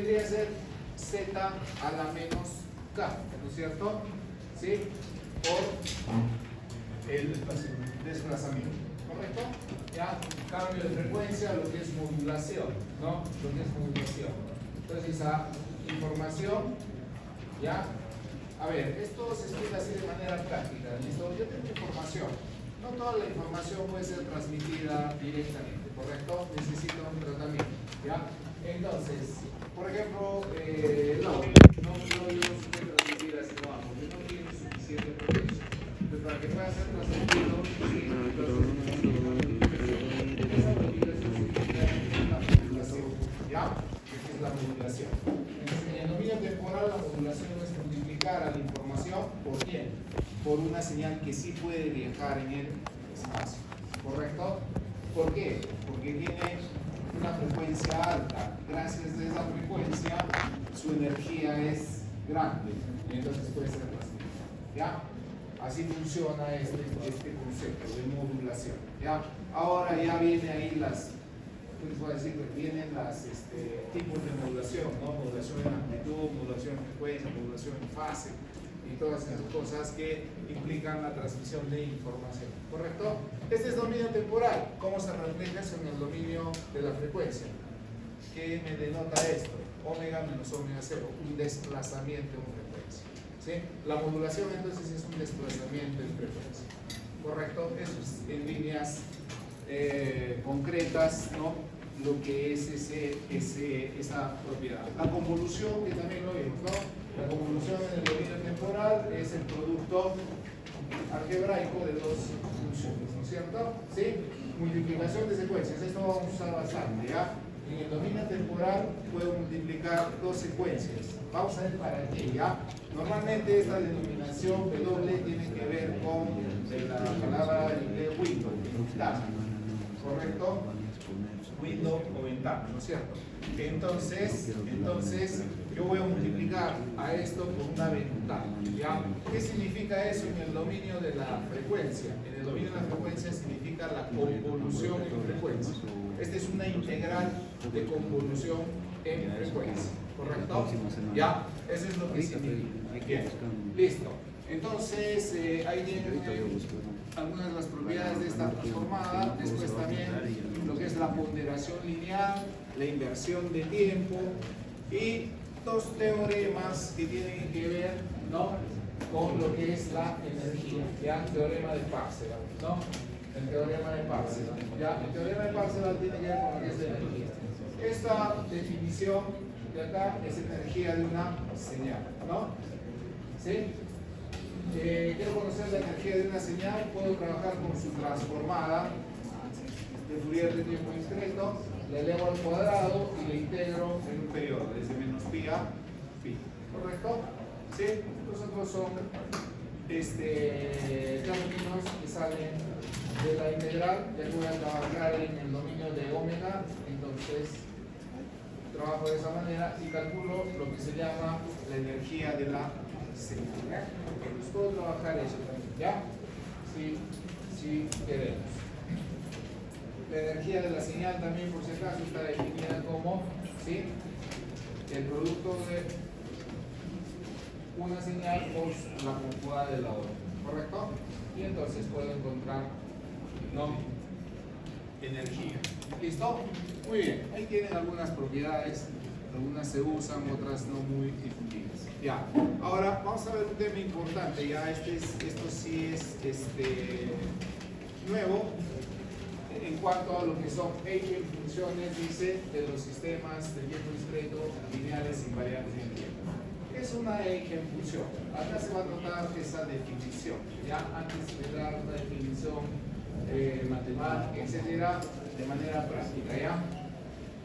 vendría a ser z a la menos k, ¿no es cierto? ¿Sí? Por el desplazamiento, ¿correcto? Ya, cambio de frecuencia, lo que es modulación, ¿no? Lo que es modulación. Entonces, esa información, ¿ya? A ver, esto se explica así de manera práctica, ¿listo? Yo tengo información. No toda la información puede ser transmitida directamente, ¿correcto? Necesita un tratamiento, ¿ya? Entonces, por ejemplo, no yo puede transmitir así, no, porque no tiene suficiente potencia. Entonces, para que pueda ser transmitido, sí, esa modulación significa la modulación, ¿ya? Esta es la modulación. En el dominio temporal, la modulación es multiplicar a la información por quién? Por una señal que sí puede viajar en el espacio, ¿correcto? ¿Por qué? Porque tiene una frecuencia alta. Gracias a esa frecuencia, su energía es grande y entonces puede ser transmitida, ¿ya? Así funciona este concepto de modulación, ¿ya? Ahora ya viene ahí les voy a decir que vienen las tipos de modulación, ¿no? Modulación en amplitud, modulación en frecuencia, modulación en fase y todas esas cosas que implican la transmisión de información, ¿correcto? Este es dominio temporal. ¿Cómo se refleja eso en el dominio de la frecuencia? ¿Qué me denota esto? Omega menos omega cero, un desplazamiento en frecuencia, ¿sí? La modulación entonces es un desplazamiento en frecuencia, ¿correcto? Eso es en líneas concretas, ¿no? Lo que es esa propiedad. La convolución, que también lo vimos, ¿no? La convolución en el dominio temporal es el producto algebraico de dos funciones, ¿no es cierto? ¿Sí? Multiplicación de secuencias, esto vamos a usar bastante, ¿ya? En el dominio temporal puedo multiplicar dos secuencias. Vamos a ver para qué, ¿ya? Normalmente esta denominación W tiene que ver con la palabra en inglés window, ventana, ¿correcto? Window o ventana, ¿no es cierto? Entonces yo voy a multiplicar a esto por una ventana, ¿ya? ¿Qué significa eso en el dominio de la frecuencia? En el dominio de la frecuencia significa la convolución en frecuencia. Esta es una integral de convolución en frecuencia, ¿correcto? ¿Ya? Eso es lo que significa. Bien, listo. Entonces, ahí tienen algunas de las propiedades de esta transformada. Después también lo que es la ponderación lineal, la inversión de tiempo y dos teoremas que tienen que ver, ¿no?, con lo que es la energía, ¿ya? El teorema de Parseval, ¿no? El teorema de Parseval, ¿ya? El teorema de Parseval tiene que ver con lo que es la energía. Esta definición de acá es energía de una señal, ¿no? ¿Sí? Quiero conocer la energía de una señal, puedo trabajar con su transformada de Fourier de tiempo discreto, la elevo al cuadrado y la integro en un periodo, desde menos pi a pi, ¿correcto? ¿Sí? Los otros son términos que salen de la integral. Ya voy a trabajar en el dominio de omega, entonces trabajo de esa manera y calculo lo que se llama la energía de la señal. Entonces puedo trabajar eso también, ¿ya? Si queremos. La energía de la señal también, por si acaso, está definida como, ¿sí?, el producto de una señal por la conjugada de la otra, ¿correcto? Y entonces puedo encontrar, ¿no?, energía. ¿Listo? Muy bien. Ahí tienen algunas propiedades, algunas se usan, otras no muy difundidas. Ya. Ahora vamos a ver un tema importante. Ya esto sí es nuevo en cuanto a lo que son eigenfunciones, dice, de los sistemas de tiempo discreto, lineales invariantes en tiempo. ¿Qué es una eigenfunción? Acá se va a notar esa definición, ya antes de dar una definición matemática, etcétera, de manera práctica, ¿ya?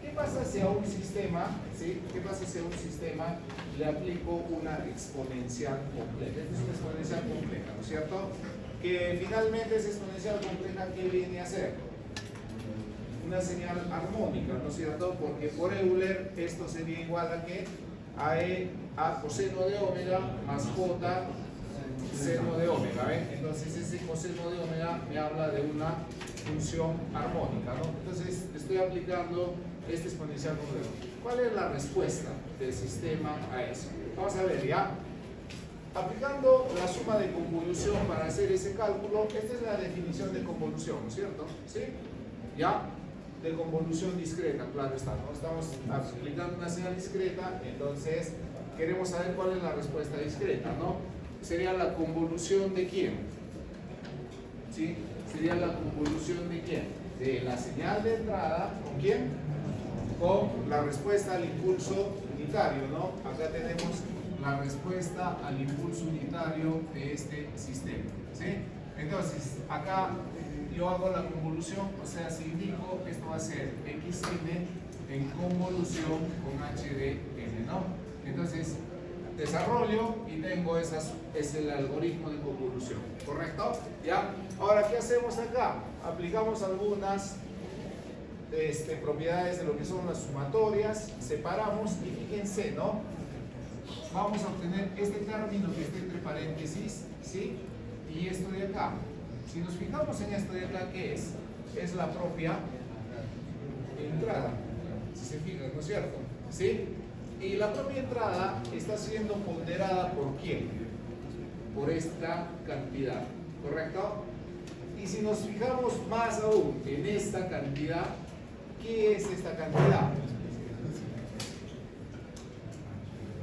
¿Qué pasa si a un sistema, ¿sí?, qué pasa si a un sistema le aplico una exponencial compleja? Esta es una exponencial compleja, ¿no es cierto? Que finalmente esa exponencial compleja, ¿qué viene a ser? Una señal armónica, ¿no es cierto? Porque por Euler esto sería igual a ¿qué? A coseno de omega más j seno de omega, ¿ven? Entonces ese coseno de omega me habla de una función armónica, ¿no? Entonces estoy aplicando este exponencial complejo. ¿Cuál es la respuesta del sistema a eso? Vamos a ver, ¿ya? Aplicando la suma de convolución para hacer ese cálculo, esta es la definición de convolución, ¿no es cierto? ¿Sí? ¿Ya? De convolución discreta, claro está, ¿no? Estamos aplicando una señal discreta, entonces queremos saber cuál es la respuesta discreta, ¿no? Sería la convolución de quién, ¿sí? Sería la convolución de quién, de la señal de entrada, ¿con quién? Con la respuesta al impulso unitario, ¿no? Acá tenemos la respuesta al impulso unitario de este sistema, ¿sí? Entonces, acá yo hago la convolución, o sea, si indico, esto va a ser xn en convolución con h de n, ¿no? Entonces, desarrollo y tengo es el algoritmo de convolución, ¿correcto? ¿Ya? Ahora, ¿qué hacemos acá? Aplicamos algunas propiedades de lo que son las sumatorias, separamos y fíjense, ¿no? Vamos a obtener este término que está entre paréntesis, ¿sí? Y esto de acá. Si nos fijamos en esto de acá, ¿qué es? Es la propia entrada, si se fijan, ¿no es cierto? ¿Sí? Y la propia entrada está siendo ponderada ¿por quién? Por esta cantidad, ¿correcto? Y si nos fijamos más aún en esta cantidad, ¿qué es esta cantidad?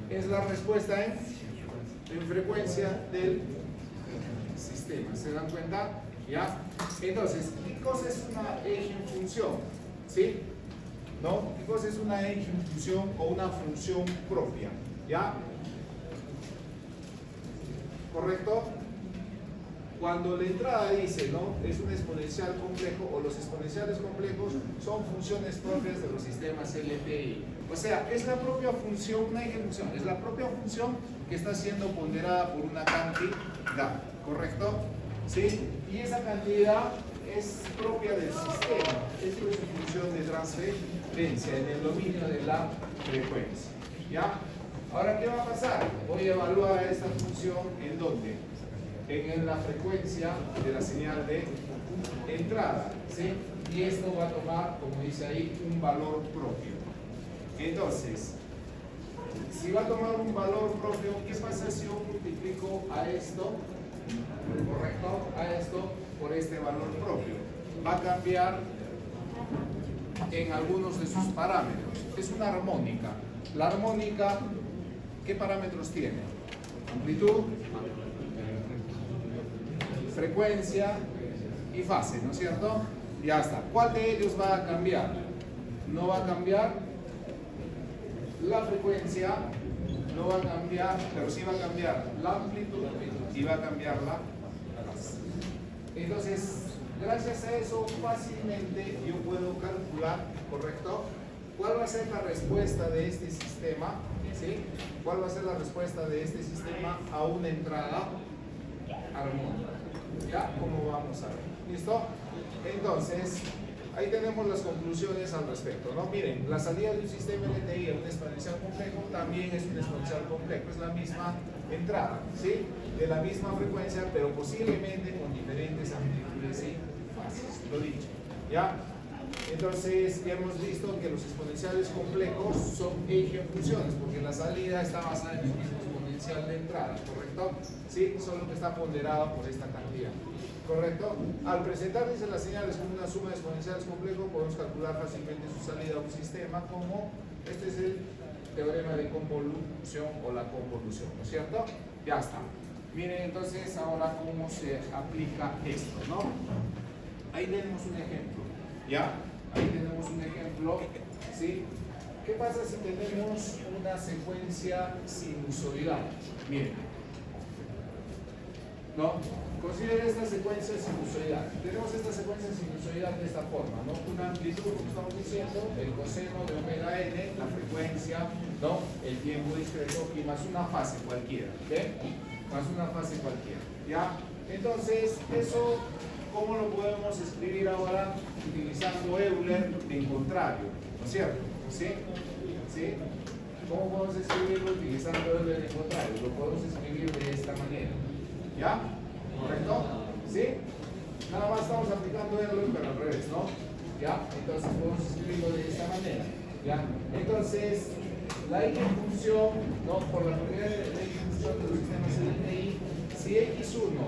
Es la respuesta en frecuencia del sistema. ¿Se dan cuenta? ¿Ya? Entonces, ¿qué cosa es una eigenfunción? ¿Sí? ¿No? ¿Qué cosa es una eigenfunción o una función propia? ¿Ya? ¿Correcto? Cuando la entrada dice, ¿no? Es un exponencial complejo o los exponenciales complejos son funciones propias de los sistemas LTI. O sea, es la propia función, una eigenfunción, es la propia función que está siendo ponderada por una cantidad, ¿correcto? ¿Sí? Y esa cantidad es propia del sistema, esto es una función de transferencia en el dominio de la frecuencia, ¿ya? Ahora, ¿qué va a pasar? Voy a evaluar esta función ¿en dónde? En la frecuencia de la señal de entrada, ¿sí? Y esto va a tomar, como dice ahí, un valor propio. Entonces, si va a tomar un valor propio, ¿qué pasa si yo multiplico a esto, correcto? A esto por este valor propio. Va a cambiar en algunos de sus parámetros. Es una armónica. La armónica, ¿qué parámetros tiene? Amplitud, frecuencia y fase, ¿no es cierto? Ya está. ¿Cuál de ellos va a cambiar? No va a cambiar la frecuencia, no va a cambiar, pero sí va a cambiar la amplitud y va a cambiar la fase. Entonces, gracias a eso, fácilmente yo puedo calcular, ¿correcto? ¿Cuál va a ser la respuesta de este sistema? ¿Sí? ¿Cuál va a ser la respuesta de este sistema a una entrada armónica? ¿Ya? ¿Cómo vamos a ver? ¿Listo? Entonces, ahí tenemos las conclusiones al respecto, ¿no? Miren, la salida de un sistema LTI a un exponencial complejo también es un exponencial complejo, es la misma entrada, ¿sí? De la misma frecuencia, pero posiblemente con diferentes amplitudes y fases, lo dicho, ¿ya? Entonces, ya hemos visto que los exponenciales complejos son eigenfunciones, porque la salida está basada en el mismo exponencial de entrada, ¿correcto? Sí, solo que está ponderado por esta cantidad, ¿correcto? Al presentar, dice, las señales como una suma de exponenciales complejos, podemos calcular fácilmente su salida a un sistema como, este es el teorema de convolución o la convolución, ¿no es cierto? Ya está. Miren entonces ahora cómo se aplica esto, ¿no? Ahí tenemos un ejemplo, ¿ya? Ahí tenemos un ejemplo, ¿sí? ¿Qué pasa si tenemos una secuencia sinusoidal? Miren, ¿no? Consideren esta secuencia sinusoidal. Tenemos esta secuencia sinusoidal de esta forma, ¿no? Una amplitud, como estamos diciendo, el coseno de omega n, la frecuencia, ¿no? El tiempo discreto y más una fase cualquiera, ¿ok? Más una fase cualquiera, ¿ya? Entonces, eso, ¿cómo lo podemos escribir ahora utilizando Euler en contrario? ¿No es cierto? ¿Sí? ¿Sí? ¿Cómo podemos escribirlo utilizando Euler en contrario? Lo podemos escribir de esta manera, ¿ya? ¿Correcto? ¿Sí? Nada más estamos aplicando Euler, pero al revés, ¿no? ¿Ya? Entonces podemos escribirlo de esta manera. ¿Ya? Entonces, la X función, ¿no? Por la propiedad de la X función de los sistemas LTI, si X1,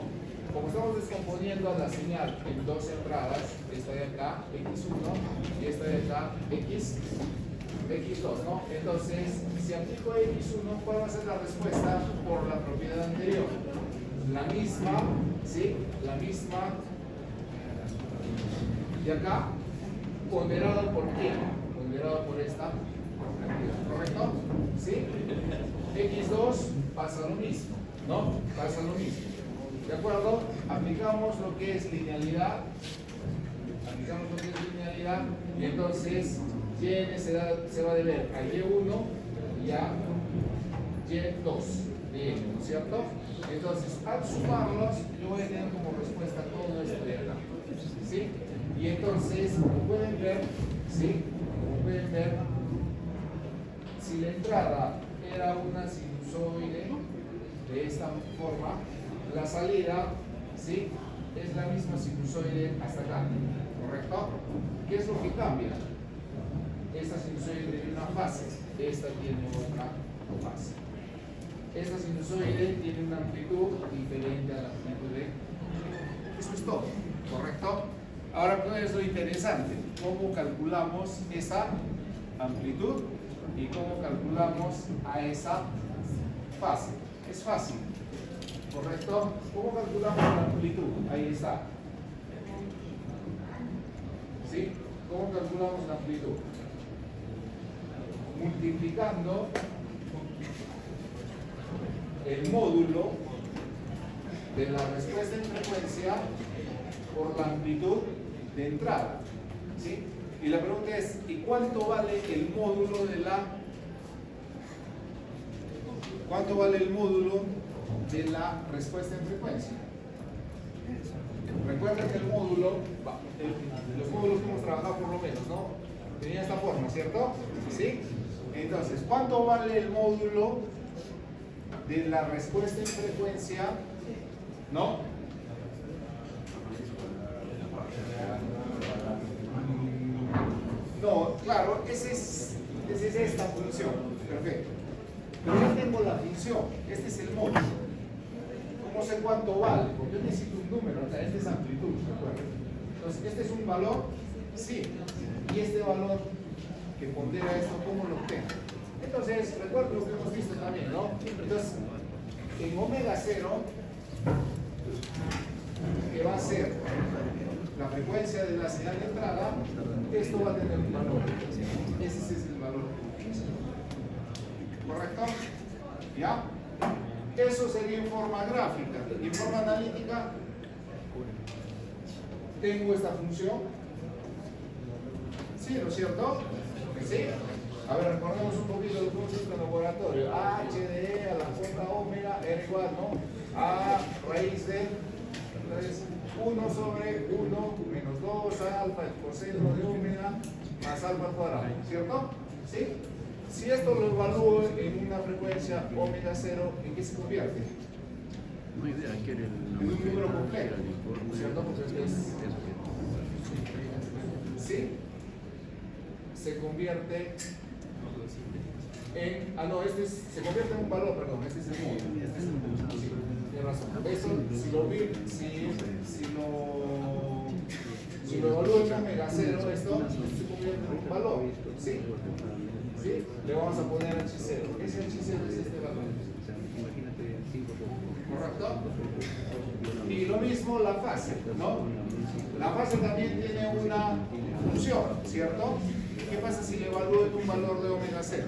como estamos descomponiendo la señal en dos entradas, esta de acá, X1, y esta de acá, X2, ¿no? Entonces, si aplico X1, ¿cuál va a ser la respuesta por la propiedad anterior? La misma, ¿sí? La misma de acá, ponderado por quién? Ponderado por esta, ¿correcto? ¿Sí? X2 pasa lo mismo, ¿no? Pasa lo mismo. ¿De acuerdo? Aplicamos lo que es linealidad. Aplicamos lo que es linealidad. Y entonces, Y se va a deber a Y1 y a Y2. Bien, ¿no es cierto? Entonces, al sumarlos, yo voy a tener como respuesta todo esto de acá. ¿Sí? Y entonces, como pueden ver, ¿sí? Como pueden ver, si la entrada era una sinusoide de esta forma, la salida, ¿sí? Es la misma sinusoide hasta acá, ¿correcto? ¿Qué es lo que cambia? Esta sinusoide tiene una fase, esta tiene otra fase. Esta sinusoide tiene una amplitud diferente a la amplitud de... Eso es todo, ¿correcto? Ahora, ¿cuál es lo interesante? ¿Cómo calculamos esa amplitud y cómo calculamos a esa fase? Es fácil, ¿correcto? ¿Cómo calculamos la amplitud? Ahí está. ¿Sí? ¿Cómo calculamos la amplitud? Multiplicando el módulo de la respuesta en frecuencia por la amplitud de entrada, ¿sí? Y la pregunta es, ¿y cuánto vale el módulo de la respuesta en frecuencia? Recuerden que el módulo, los módulos que hemos trabajado por lo menos, ¿no? Tenía esta forma, ¿cierto? ¿Sí? Entonces, ¿cuánto vale el módulo de la respuesta en frecuencia? ¿No? No, claro, esa es esta función. Perfecto. Pero ya tengo la función. Este es el módulo. ¿Cómo sé cuánto vale? Porque yo necesito un número. O sea, este es amplitud, ¿de acuerdo? Entonces, ¿este es un valor? Sí. Y este valor que pondera esto, ¿cómo lo obtengo? Entonces, recuerdo lo que hemos visto también, ¿no? Entonces, en omega 0, que va a ser la frecuencia de la señal de entrada, esto va a tener un valor. Ese es el valor. ¿Correcto? ¿Ya? Eso sería en forma gráfica. Y en forma analítica, tengo esta función. ¿Sí, no es cierto? ¿Sí? A ver, recordemos un poquito el concepto de laboratorio. H de E a la J omega era igual, ¿no? A raíz de 1 sobre 1 menos 2 alfa, el coseno de omega más alfa al cuadrado, ¿cierto? ¿Sí? Si esto lo evalúo en una frecuencia omega 0, ¿en qué se convierte? No idea, quiere En un número completo, ¿cierto? Porque ¿sí? Se convierte en... Ah, no, se convierte en un valor, perdón, este es el módulo. Este es el módulo, sí, tiene razón. Eso, si lo evalúo en omega 0, esto se convierte en un valor, ¿sí? ¿Sí? Le vamos a poner H0. Ese H0 es este valor. ¿Correcto? Y lo mismo la fase, ¿no? La fase también tiene una función, ¿cierto? ¿Qué pasa si le evalúo en un valor de omega 0?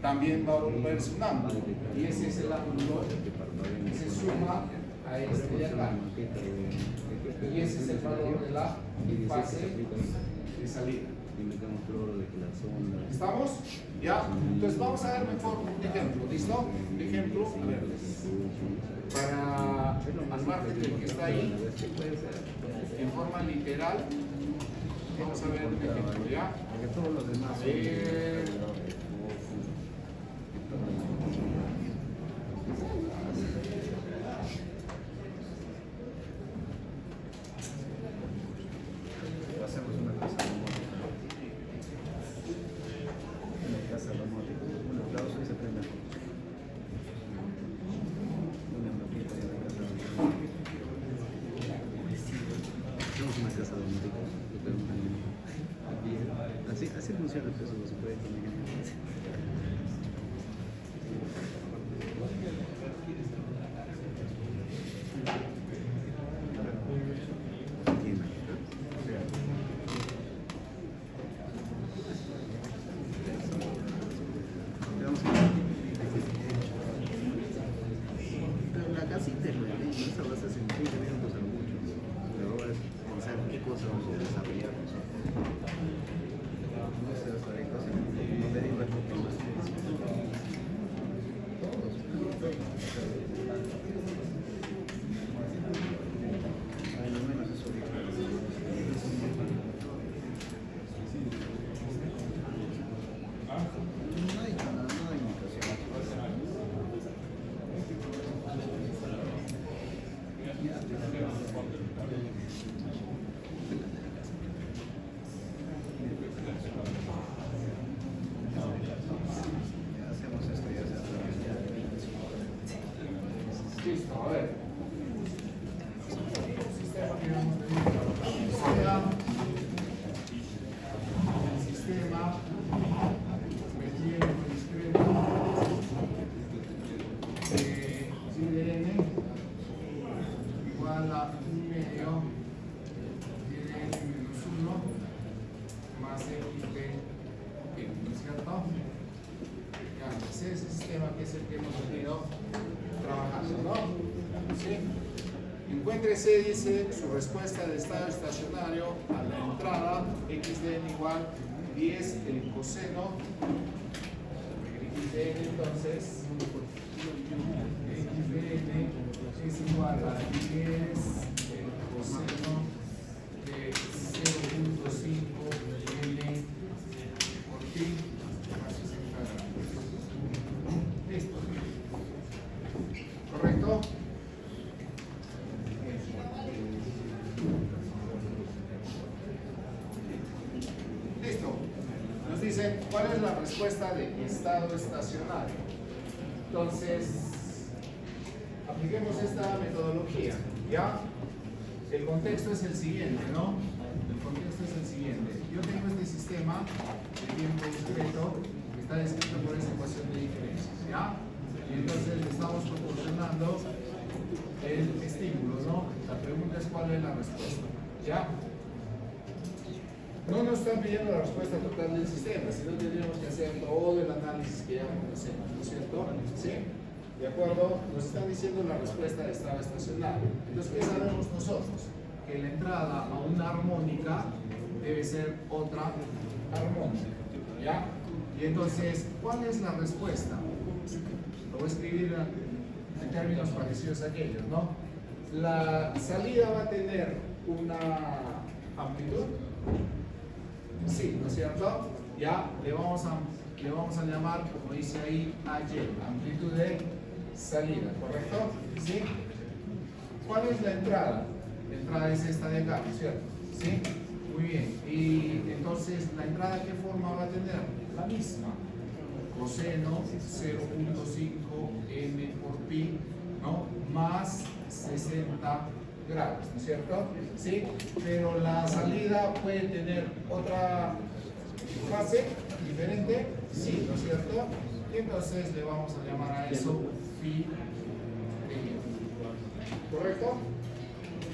También va a volverse un ángulo. Y ese es el ángulo que se suma a este de acá. Y ese es el valor de la fase de salida. ¿Estamos? ¿Ya? Entonces vamos a ver mejor un ejemplo, ¿listo? Ejemplo, a ver, para al margen del que está ahí, en forma literal, vamos a ver un ejemplo, ¿ya? A ver. cosa vamos a desarrollar nosotros. No sé hasta qué cosa. No le digo esto que más. Ay, lo menos eso. No hay nada, no hay indicación. Hacemos esto y hacemos Listo, a ver. El sistema que vamos a tener sea el sistema me tiene un discreto de n igual a 1 medio de n menos 1 más x de n, ¿no es cierto? Ya, ese es el sistema que es el que hemos venido trabajando, ¿no? ¿Sí? Encuéntrese, dice, su respuesta de estado estacionario a la entrada x de n igual 10 el coseno x de n, entonces x de n es igual a 10 el coseno de 0.5 n por pi más 60 grados. Listo. ¿Correcto? Listo. Nos dicen cuál es la respuesta de estado estacionario. Entonces, apliquemos esta metodología. ¿Ya? El contexto es el siguiente, ¿no? El contexto es el siguiente. Yo tengo este sistema de tiempo discreto que está descrito por esta ecuación de diferencias. ¿Ya? Y entonces le estamos proporcionando el estímulo, ¿no? La pregunta es cuál es la respuesta. ¿Ya? No nos están pidiendo la respuesta total del sistema, sino tendríamos que hacer todo el análisis que ya conocemos, ¿no es cierto? ¿Sí? ¿De acuerdo? Nos están diciendo la respuesta de estado estacionario. Entonces, ¿qué sabemos nosotros? Que la entrada a una armónica debe ser otra armónica. ¿Ya? Y entonces, ¿cuál es la respuesta? Lo voy a escribir en términos parecidos a aquellos, ¿no? La salida va a tener una amplitud. Sí, ¿no es cierto? Ya le vamos a llamar, como dice ahí, AY, amplitud de salida, ¿correcto? ¿Sí? ¿Cuál es la entrada? La entrada es esta de acá, ¿no es cierto? ¿Sí? Muy bien. Y entonces, ¿la entrada qué forma va a tener? La misma. Coseno 0.5 n por pi, ¿no? Más 60 grados, ¿no es cierto? ¿Sí? Pero la salida puede tener otra fase diferente, sí, ¿no es cierto? Y entonces le vamos a llamar a eso phi de I. ¿Correcto?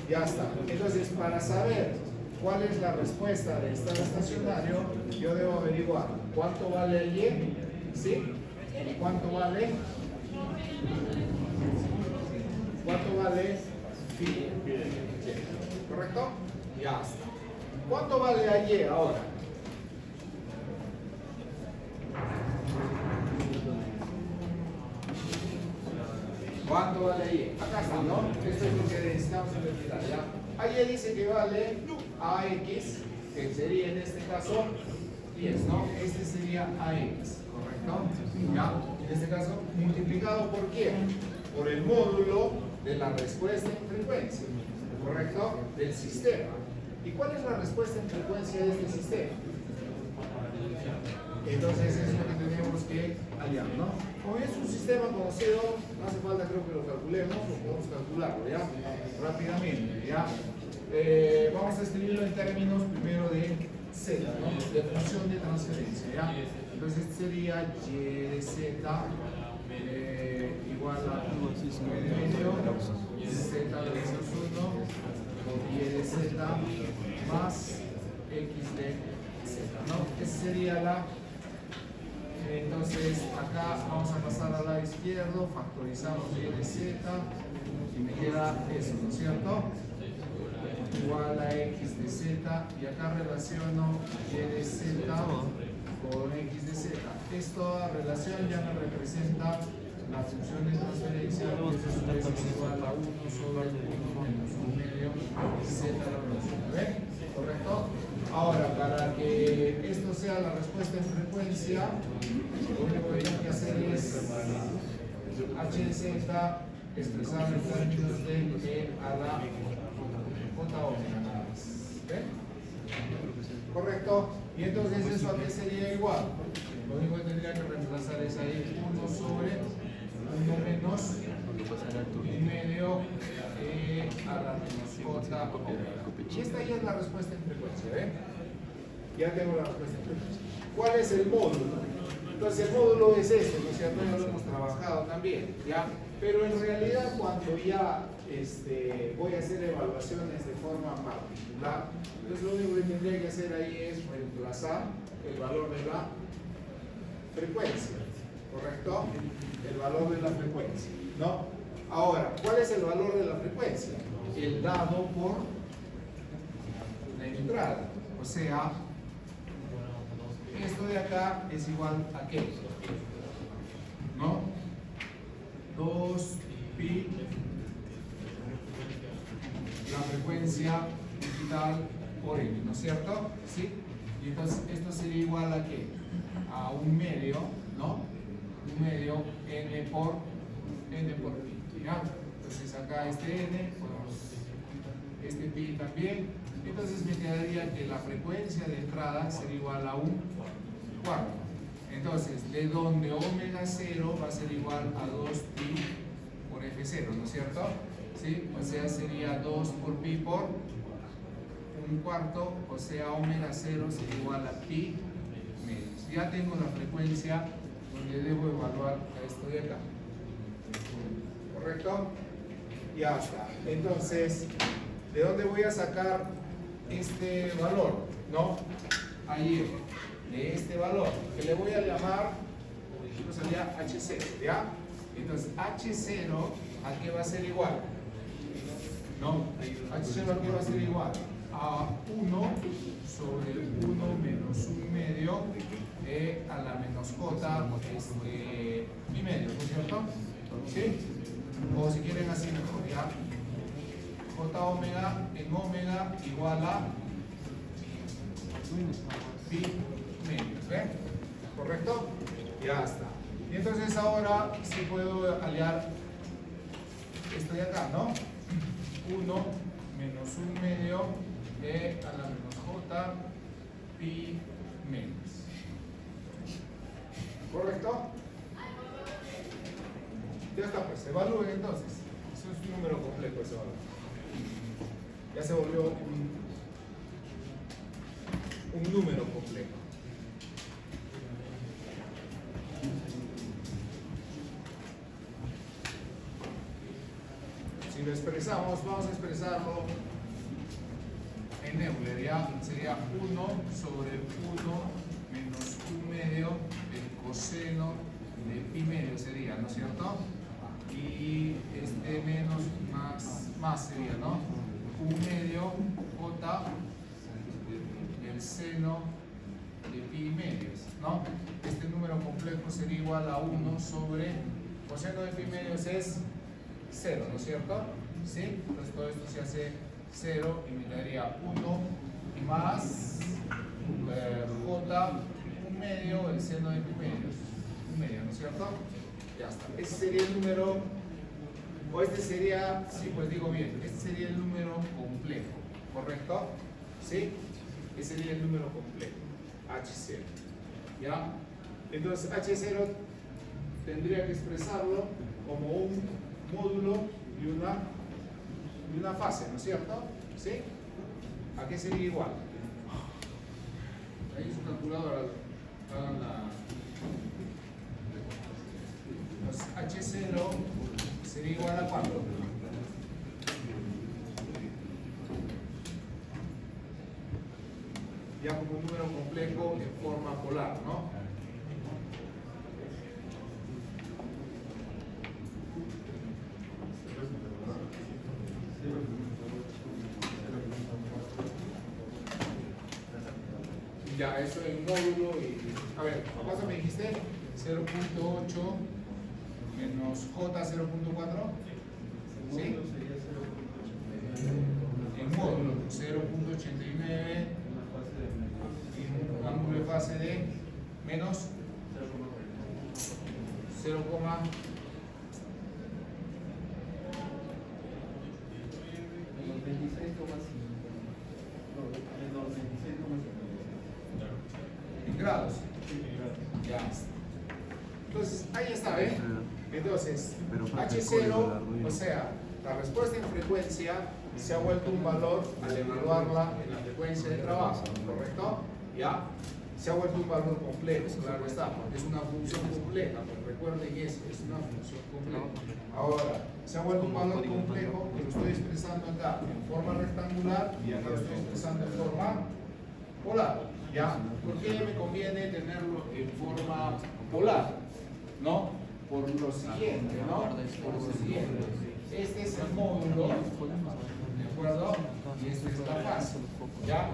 Ya está. Entonces, para saber cuál es la respuesta de estado estacionario, yo debo averiguar cuánto vale el Y, ¿sí? ¿Y cuánto vale? ¿Cuánto vale phi de Y? ¿Correcto? Ya está. ¿Cuánto vale a Y ahora? ¿Cuánto vale Y? Acá está, ¿no? Esto es lo que necesitamos investigar, ¿ya? A Y dice que vale AX, que sería en este caso 10, ¿no? Este sería AX, ¿correcto? ¿Ya? En este caso, multiplicado por quién? Por el módulo de la respuesta en frecuencia, ¿correcto? Del sistema. ¿Y cuál es la respuesta en frecuencia de este sistema? Entonces es lo que tenemos que hallar, ¿no? Como es un sistema conocido, no hace falta creo que lo calculemos, o podemos calcularlo, ¿ya? Rápidamente, ¿ya? Vamos a escribirlo en términos primero de Z, ¿no? De función de transferencia, ¿ya? Entonces este sería Y de Z igual a 9 medio Z de menos 1 Y de Z más X de Z, ¿no? Esa sería la... Entonces acá vamos a pasar al lado izquierdo, factorizamos Y de Z y me queda eso, ¿no es cierto? igual a x de z, y acá relaciono y de z con x de z. Esta relación ya me representa la función de transferencia, que es igual a 1 sobre 1 menos 1 medio z a la menos 1. ¿Ven? ¿Correcto? Ahora, para que esto sea la respuesta en frecuencia, lo único que tengo que hacer es h de z expresado en términos de e a la j omega nada más. ¿Ven? ¿Correcto? Y entonces eso a qué sería igual. Lo único que tendría que reemplazar es ahí 1 sobre 1 menos 1 medio a la menos j omega. Y esta ya es la respuesta en frecuencia. ¿Ven? Ya tengo la respuesta en frecuencia. ¿Cuál es el módulo? Entonces el módulo es este, ¿no es cierto? Ya lo hemos trabajado también, ¿ya? Pero en realidad cuando ya voy a hacer evaluaciones de forma particular, entonces lo único que tendría que hacer ahí es reemplazar el valor de la frecuencia, ¿correcto? El valor de la frecuencia, ¿no? Ahora, ¿cuál es el valor de la frecuencia? El dado por la entrada, o sea, esto de acá es igual a qué, ¿no? 2pi la frecuencia digital por n, ¿no es cierto? ¿Sí? Y entonces esto sería igual a qué? A 1 medio, ¿no? 1 medio n por pi, ¿ya? Entonces acá este n, este pi también, entonces me quedaría que la frecuencia de entrada sería igual a 1 cuarto. Entonces, de donde omega 0 va a ser igual a 2pi por f0, ¿no es cierto? ¿Sí? O sea, sería 2 por pi por 1 cuarto, o sea, omega 0 sería igual a pi medios. Ya tengo la frecuencia donde debo evaluar a esto de acá. ¿Correcto? Ya está. Entonces, ¿de dónde voy a sacar este valor? ¿No? Ahí, de este valor, que le voy a llamar, esto sería H0, ¿ya? Entonces, H0, ¿a qué va a ser igual? ¿No? H0 a qué va a ser igual? A 1 sobre 1 menos 1 medio a la menos j pi medio, ¿no es cierto? ¿Sí? O si quieren así mejor, ¿ya? J omega en omega igual a pi medios, ¿ven? ¿Correcto? Ya está. Y entonces ahora sí puedo aliar esto de acá, ¿no? 1 menos 1 medio a la menos j pi medios. ¿Correcto? Ya está, pues evalúen entonces. Eso es un número complejo ese valor. Ya se volvió un número complejo. Si lo expresamos, vamos a expresarlo en Euler, ¿ya? Sería 1 sobre 1 menos 1 medio el coseno de pi medio sería, ¿no es cierto? Y este menos más sería, ¿no? 1 medio j el seno de pi medios, ¿no? Este número complejo sería igual a 1 sobre coseno de pi medios es 0, ¿no es cierto? ¿Sí? Entonces todo esto se hace 0 y me daría 1 más j 1 medio el seno de pi medios, 1 medio, ¿no es cierto? Ya está. Ese sería el número, o este sería, sí, pues digo bien, este sería el número complejo, ¿correcto? ¿Sí? Ese sería el número complejo, H0. ¿Ya? Entonces H0 tendría que expresarlo como un módulo y una fase, ¿no es cierto? ¿Sí? ¿A qué sería igual? Ahí su calculadora, hagan la... Entonces H0 sería igual a ¿cuánto? Ya como un número complejo en forma polar, ¿no? Ya, eso es el módulo y... A ver, ¿cuánto me dijiste? 0.8 menos J 0.4. ¿Sí? En módulo 0.89 y un ángulo de fase de menos 0, en grados. Ya. Entonces, ahí está, ¿ven? Entonces, H0, o sea, la respuesta en frecuencia se ha vuelto un valor al evaluarla en la frecuencia de trabajo, ¿correcto? ¿Ya? Se ha vuelto un valor complejo, claro está, porque es una función compleja, pero recuerden eso, es una función compleja. Ahora, se ha vuelto un valor complejo que lo estoy expresando acá en forma rectangular y acá lo estoy expresando en forma polar. ¿Ya? ¿Por qué me conviene tenerlo en forma polar? ¿No? Por lo siguiente, ¿no? Por lo siguiente. Este es el módulo, ¿de acuerdo? Y esta es la fase, ¿ya?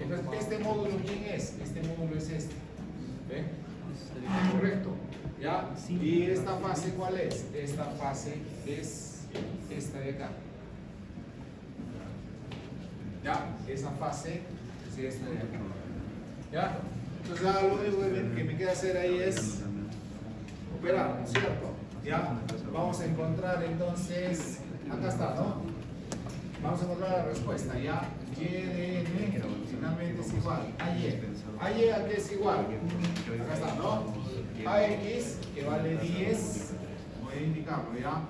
Entonces, ¿este módulo quién es? Este módulo es este. ¿Ven? Correcto. ¿Ya? ¿Y esta fase cuál es? Esta fase es esta de acá. ¿Ya? Esa fase es esta de acá. ¿Ya? Entonces, lo único que me queda hacer ahí es operar, ¿no es cierto? ¿Ya? Vamos a encontrar entonces, acá está, ¿no? Vamos a encontrar la respuesta, ¿ya? Y de N finalmente es igual a Y. A Y a qué es igual. Acá está, ¿no? A X que vale 10, voy a indicarlo, ¿ya?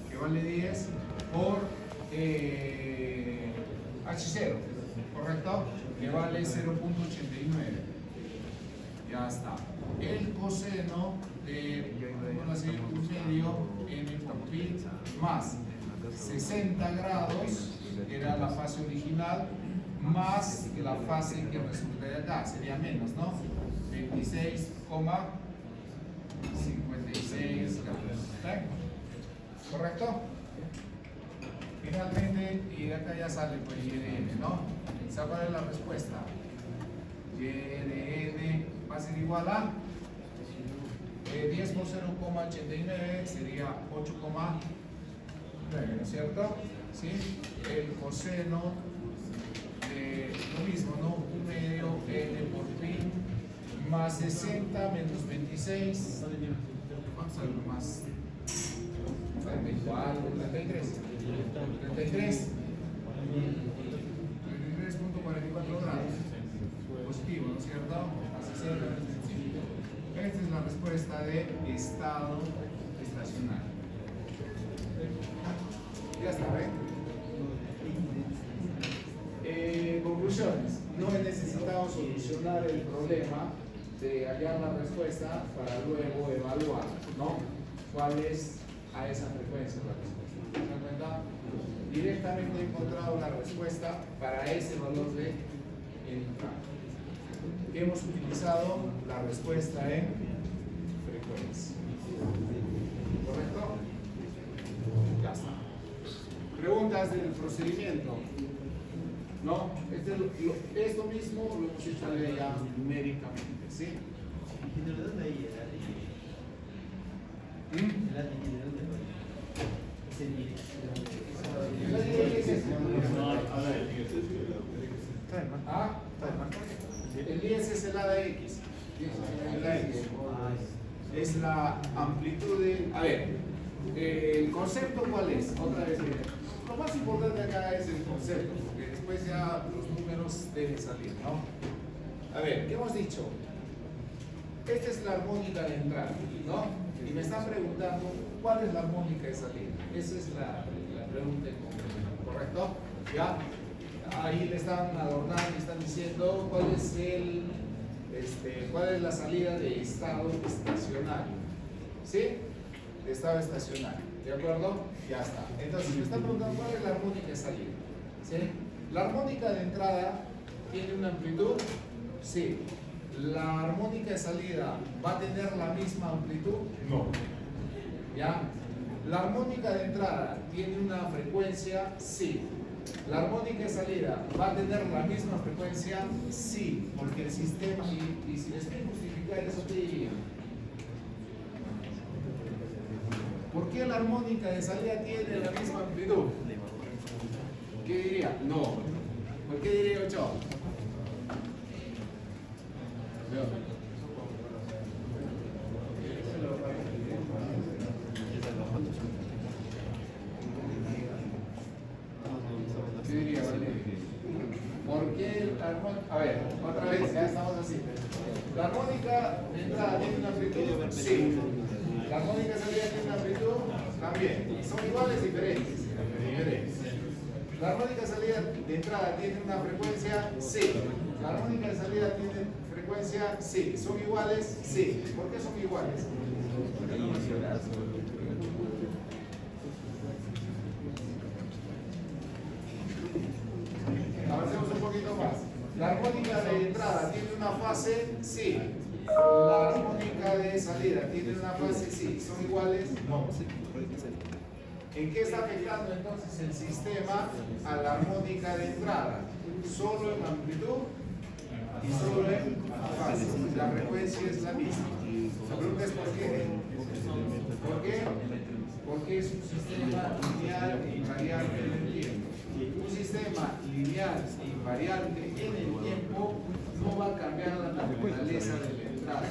Que vale 10 por H0, ¿correcto? Que vale 0.89. Ya está. El coseno de, vamos a decir, un medio N por pi más 60 grados, que era la fase original, más la fase que resulta de acá, sería menos, ¿no? 26,56 grados. ¿Okay? ¿Correcto? Finalmente, y de acá ya sale pues Y de N, ¿no? ¿Esa cuál es la respuesta? Y de N va a ser igual a 10 por 0,89 sería 8,9, ¿no es cierto? ¿Sí? El coseno de lo mismo, ¿no? Un medio N por pi más 60 menos 26. ¿Cuánto sale más? 34, 33. 33.44 grados. Positivo, ¿no es cierto? A 60 menos 25. Esta es la respuesta de estado estacionario. Ya está, ¿ven? Conclusiones. No he necesitado solucionar el problema de hallar la respuesta para luego evaluar, ¿no? ¿Cuál es a esa frecuencia la respuesta? ¿Se dan cuenta? Directamente he encontrado la respuesta para ese valor de entrada. Hemos utilizado la respuesta en frecuencia. ¿Correcto? Ya está. Preguntas del procedimiento. ¿No? Esto mismo lo hemos hecho ya numéricamente, ¿sí? ¿Ah? El 10 es el A de X. El A de X. Es la amplitud de... A ver, ¿el concepto cuál es? Otra vez, lo más importante acá es el concepto, porque después ya los números deben salir, ¿no? A ver, ¿qué hemos dicho? Esta es la armónica de entrada, ¿no? Y me están preguntando, ¿cuál es la armónica de salida? Esa es la pregunta en concreto, ¿correcto? ¿Ya? Ahí le están adornando y están diciendo cuál es cuál es la salida de estado estacionario. ¿Sí? De estado estacionario. ¿De acuerdo? Ya está. Entonces me están preguntando cuál es la armónica de salida. ¿Sí? La armónica de entrada tiene una amplitud. Sí. ¿La armónica de salida va a tener la misma amplitud? No. ¿Ya? ¿La armónica de entrada tiene una frecuencia? Sí. ¿La armónica de salida va a tener la misma frecuencia? Sí, porque el sistema, y si les quiero justificar eso, ¿qué diría? ¿Por qué la armónica de salida tiene la misma amplitud? ¿Qué diría? No. ¿Por qué diría 8? ¿Qué diría? ¿Por qué la armónica? A ver, otra vez, ya estamos así. ¿La armónica de entrada tiene una amplitud? Sí. ¿La armónica de salida tiene una amplitud? También. ¿Son iguales? Diferentes. Diferentes. ¿La armónica de salida de entrada tiene una frecuencia? Sí. ¿La armónica de salida tiene frecuencia? Sí. ¿Son iguales? Sí. ¿Por qué son iguales? Avancemos un poquito más. ¿La armónica de entrada tiene una fase? Sí. ¿La armónica de salida tiene una fase? Sí. ¿Son iguales? No. ¿En qué está afectando entonces el sistema a la armónica de entrada? Solo en amplitud y solo en fase. La frecuencia es la misma. La pregunta es ¿por qué? ¿Por qué? Porque es un sistema lineal e invariante en el tiempo. Un sistema lineal e invariante en el tiempo no va a cambiar la naturaleza de la entrada.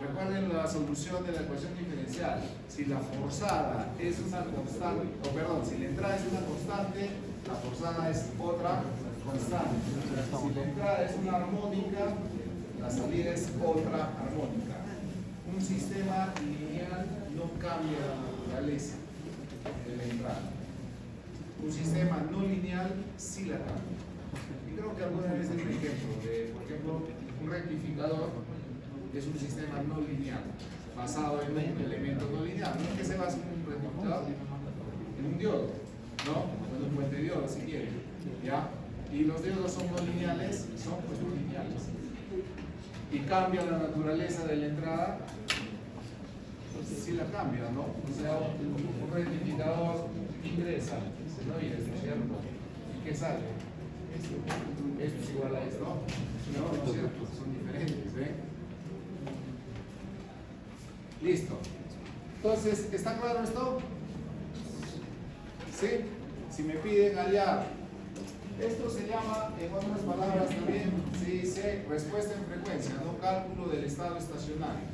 Recuerden la solución de la ecuación diferencial. Si la forzada es una constante, si la entrada es una constante, la forzada es otra constante. Si la entrada es una armónica, la salida es otra armónica. Un sistema lineal no cambia la naturaleza de la entrada. Un sistema no lineal sí la cambia. Y creo que alguna vez es un ejemplo de, por ejemplo, un rectificador es un sistema no lineal, basado en un elemento no lineal. ¿No es que se basa en un rectificador? En un diodo, ¿no? O en un puente de diodo, si quieren. ¿Ya? Y los diodos son no lineales, son pues no lineales. Y cambia la naturaleza de la entrada, pues sí la cambia, ¿no? O sea, un rectificador ingresa, no ingresa, ¿cierto? ¿Y qué sale? Esto es igual a esto. No, no es cierto, son diferentes, ¿eh? Listo. Entonces, ¿está claro esto? ¿Sí? Si me piden hallar, esto se llama, en otras palabras también, se dice respuesta en frecuencia, no cálculo del estado estacionario.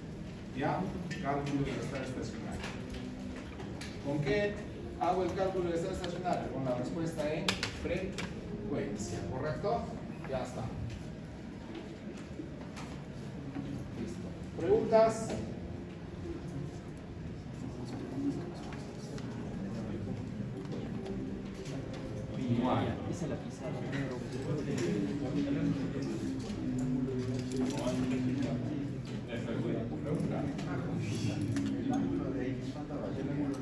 ¿Ya? Cálculo del estado estacionario. ¿Con qué hago el cálculo del estado estacionario? Con la respuesta en frecuencia, ¿correcto? Ya está. Listo. ¿Preguntas? Esa es la pizarra.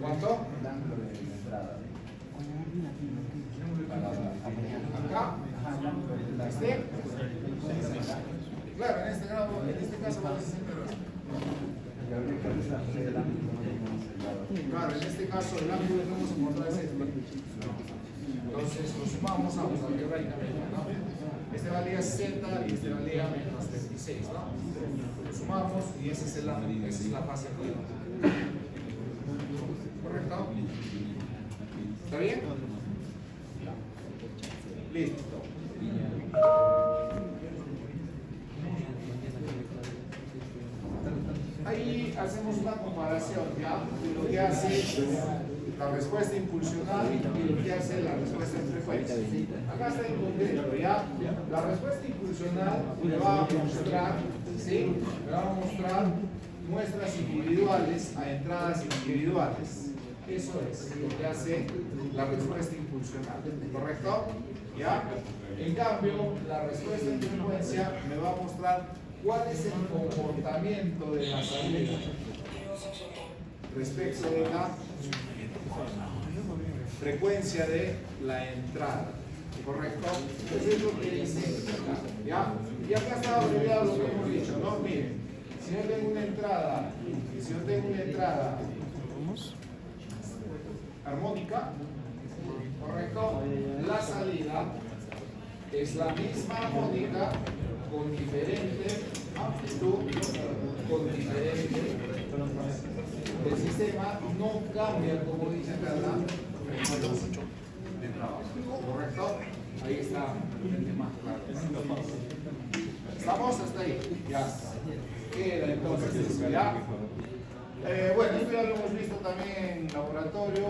¿Cuánto? ¿Acá? ¿Este? Claro, en este caso vamos a hacer claro, en este caso el ángulo que vamos a encontrar es este. Entonces lo sumamos algebraicamente, ¿no? Este valía 60 y este valía menos 36, ¿no? Lo sumamos y ese es el ángulo, esa es la fase activa. ¿Correcto? ¿Está bien? Listo. Ahí hacemos una comparación, ¿ya? De lo que hace la respuesta impulsional y lo que hace la respuesta en frecuencia. Acá está en concreto, ¿ya? La respuesta impulsional me va a mostrar, ¿sí? Me va a mostrar muestras individuales a entradas individuales. Eso es lo que hace la respuesta impulsional, ¿correcto? ¿Ya? En cambio, la respuesta en frecuencia me va a mostrar cuál es el comportamiento de la salida respecto de la frecuencia de la entrada, ¿correcto? Eso es lo que dice acá, ¿ya? Y acá está abreviado lo que hemos dicho, ¿no? Miren, si yo tengo una entrada, armónica, ¿correcto? La salida es la misma armónica con diferente amplitud, con diferente. El sistema no cambia, como dice acá, la frecuencia de trabajo, ¿correcto? Ahí está el tema claro. ¿Estamos hasta ahí? Ya. Queda entonces eso, ¿ya? Bueno, esto ya lo hemos visto también